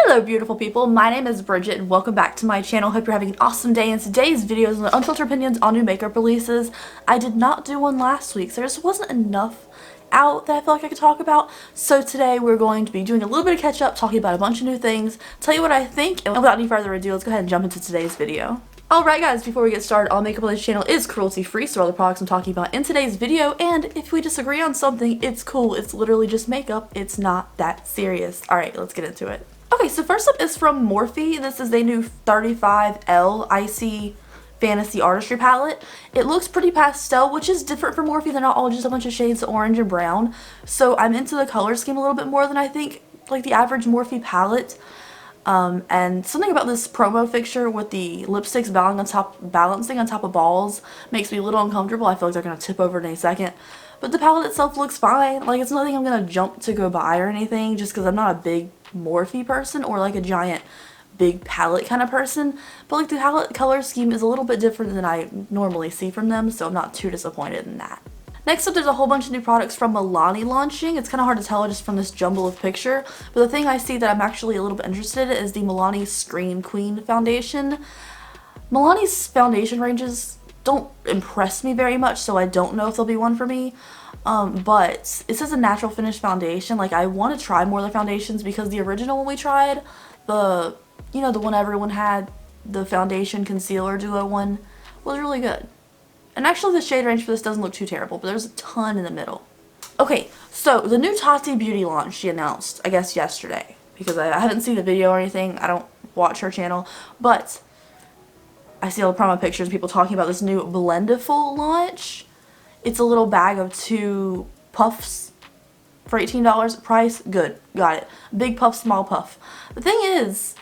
Hello beautiful people, my name is Bridget and welcome back to my channel. Hope you're having an awesome day, and today's video is on Unfiltered Opinions on new makeup releases. I did not do one last week, so there just wasn't enough out that I feel like I could talk about. So today we're going to be doing a little bit of catch up, talking about a bunch of new things, tell you what I think, and without any further ado, let's go ahead and jump into today's video. Alright guys, before we get started, all makeup on this channel is cruelty free, so all the products I'm talking about in today's video, and if we disagree on something, it's cool. It's literally just makeup. It's not that serious. Alright, let's get into it. Okay, so first up is from Morphe. This is a new 35L Icy Fantasy Artistry palette. It looks pretty pastel, which is different from Morphe. They're not all just a bunch of shades of orange and brown. So I'm into the color scheme a little bit more than I think like the average Morphe palette. And something about this promo picture with the lipsticks balancing on top of balls makes me a little uncomfortable. I feel like they're going to tip over in a second. But the palette itself looks fine. Like, it's nothing I'm going to jump to go buy or anything, just because I'm not a big Morphe person or like a giant big palette kind of person. But like the palette color scheme is a little bit different than I normally see from them, so I'm not too disappointed in that. Next up, there's a whole bunch of new products from Milani launching. It's kind of hard to tell just from this jumble of picture, but the thing I see that I'm actually a little bit interested in is the Milani Scream Queen foundation. Milani's foundation ranges don't impress me very much, so I don't know if there'll be one for me. But it says a natural finish foundation. Like, I want to try more of the foundations because the original one we tried, the one everyone had, the foundation concealer duo one, was really good. And actually the shade range for this doesn't look too terrible, but there's a ton in the middle. Okay, so the new Tosti Beauty launch she announced, I guess yesterday, because I haven't seen the video or anything. I don't watch her channel, but I see all the promo pictures of people talking about this new Blendiful launch. It's a little bag of 2 puffs for $18. Price, good, got it. Big puff, small puff. The thing is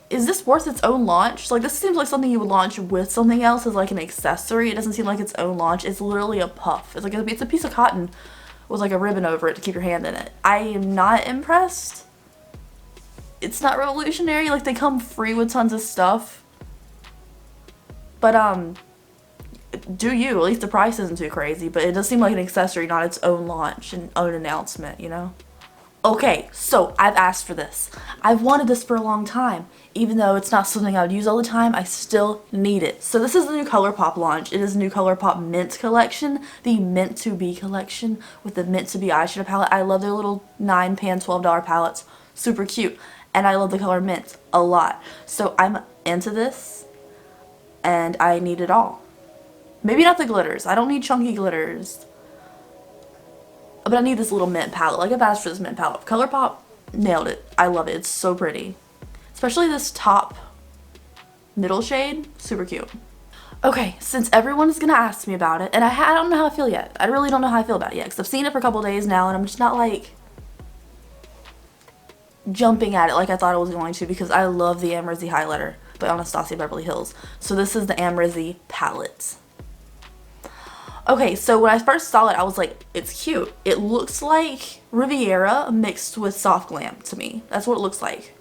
this worth its own launch? Like, this seems like something you would launch with something else as like an accessory. It doesn't seem like its own launch. It's literally a puff. It's like it's a piece of cotton with like a ribbon over it to keep your hand in it. I am not impressed. It's not revolutionary. Like, they come free with tons of stuff. But do you. At least the price isn't too crazy, but it does seem like an accessory, not its own launch and own announcement, you know? Okay, so I've asked for this. I've wanted this for a long time. Even though it's not something I would use all the time, I still need it. So this is the new Colourpop launch. It is the new Colourpop Mint collection, the Meant to Be collection with the Meant to Be eyeshadow palette. I love their little 9-pan, $12 palettes. Super cute. And I love the color mint a lot. So I'm into this, and I need it all. Maybe not the glitters. I don't need chunky glitters. But I need this little mint palette. Like, I've asked for this mint palette. Colourpop nailed it. I love it. It's so pretty. Especially this top middle shade. Super cute. Okay, since everyone is going to ask me about it, and I don't know how I feel yet. I really don't know how I feel about it yet, because I've seen it for a couple days now, and I'm just not, like, jumping at it like I thought I was going to, because I love the Anasazi highlighter by Anasazi Beverly Hills. So this is the Anasazi palette. Okay, so when I first saw it, I was like, it's cute. It looks like Riviera mixed with Soft Glam to me. That's what it looks like.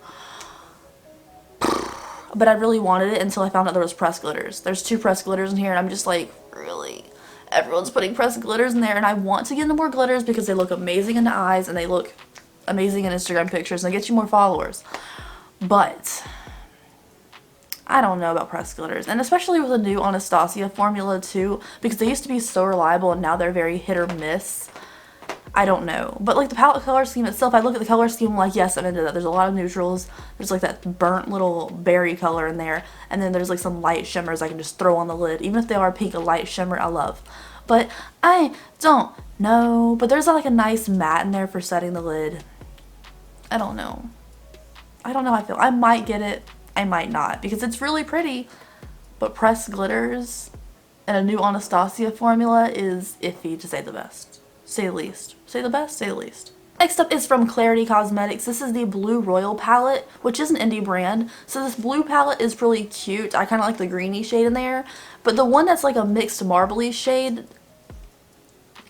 But I really wanted it until I found out there was pressed glitters. There's 2 pressed glitters in here, and I'm just like, really? Everyone's putting pressed glitters in there, and I want to get into more glitters because they look amazing in the eyes, and they look amazing in Instagram pictures, and they get you more followers. But I don't know about pressed glitters, and especially with the new Anastasia formula too, because they used to be so reliable and now they're very hit or miss. I don't know. But like the palette color scheme itself, I look at the color scheme like, yes, I'm into that. There's a lot of neutrals. There's like that burnt little berry color in there, and then there's like some light shimmers I can just throw on the lid. Even if they are pink, a light shimmer I love. But I don't know. But there's like a nice matte in there for setting the lid. I don't know. I don't know how I feel. I might get it. I might not, because it's really pretty, but pressed glitters and a new Anastasia formula is iffy, to say the best. Say the least. Say the best, say the least. Next up is from Clarity Cosmetics. This is the Blue Royal palette, which is an indie brand. So this blue palette is really cute. I kind of like the greeny shade in there, but the one that's like a mixed marbly shade,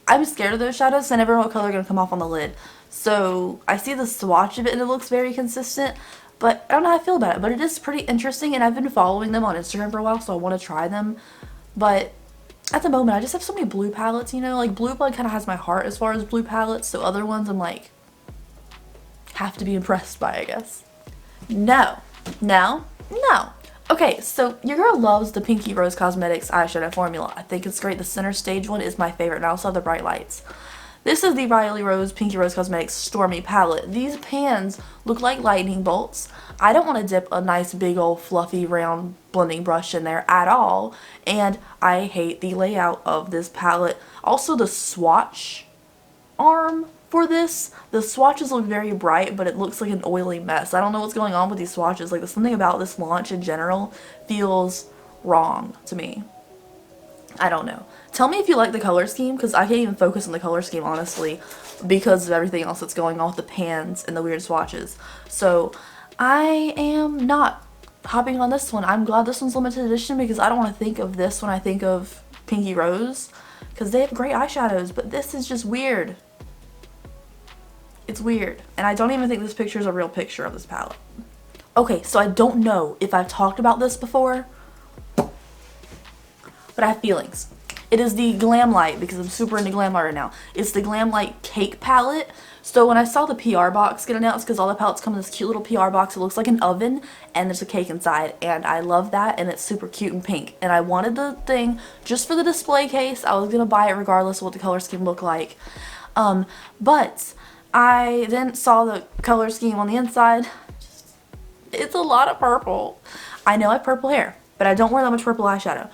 I'm scared of those shadows because I never know what color are going to come off on the lid. So I see the swatch of it and it looks very consistent. But I don't know how I feel about it, but it is pretty interesting, and I've been following them on Instagram for a while, so I want to try them. But at the moment, I just have so many blue palettes, you know? Like, Blue Blood kind of has my heart as far as blue palettes, so other ones I'm like, have to be impressed by, I guess. No. Okay, so your girl loves the Pinky Rose Cosmetics eyeshadow formula. I think it's great. The center stage one is my favorite, and I also have the bright lights. This is the Riley Rose Pinky Rose Cosmetics Stormy Palette. These pans look like lightning bolts. I don't want to dip a nice big old fluffy round blending brush in there at all, and I hate the layout of this palette. Also, the swatch arm for this, the swatches look very bright, but it looks like an oily mess. I don't know what's going on with these swatches. Like, there's something about this launch in general feels wrong to me. I don't know. Tell me if you like the color scheme, because I can't even focus on the color scheme, honestly, because of everything else that's going on with the pans and the weird swatches. So, I am not hopping on this one. I'm glad this one's limited edition, because I don't want to think of this when I think of Pinky Rose, because they have great eyeshadows, but this is just weird. It's weird, and I don't even think this picture is a real picture of this palette. Okay, so I don't know if I've talked about this before, but I have feelings. It is the Glam Light, because I'm super into Glam Light right now. It's the Glam Light Cake Palette. So when I saw the PR box get announced, because all the palettes come in this cute little PR box, it looks like an oven, and there's a cake inside, and I love that, and it's super cute and pink. And I wanted the thing just for the display case. I was going to buy it regardless of what the color scheme looked like. But I then saw the color scheme on the inside. It's a lot of purple. I know I have purple hair, but I don't wear that much purple eyeshadow.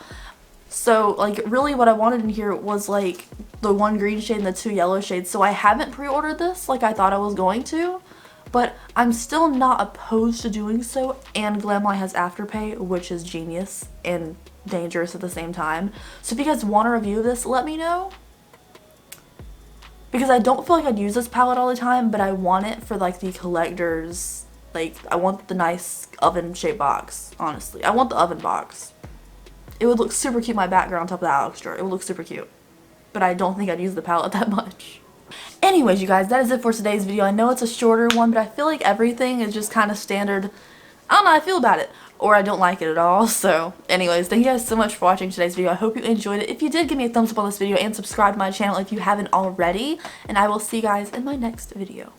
So, like, really what I wanted in here was, like, the one green shade and the two yellow shades. So I haven't pre-ordered this like I thought I was going to, but I'm still not opposed to doing so. And Glamlite has Afterpay, which is genius and dangerous at the same time. So if you guys want a review of this, let me know. Because I don't feel like I'd use this palette all the time, but I want it for, like, the collectors. Like, I want the nice oven-shaped box, honestly. I want the oven box. It would look super cute in my background on top of the Alex drawer. It would look super cute. But I don't think I'd use the palette that much. Anyways, you guys, that is it for today's video. I know it's a shorter one, but I feel like everything is just kind of standard. I don't know how I feel about it. Or I don't like it at all. So, anyways, thank you guys so much for watching today's video. I hope you enjoyed it. If you did, give me a thumbs up on this video and subscribe to my channel if you haven't already. And I will see you guys in my next video.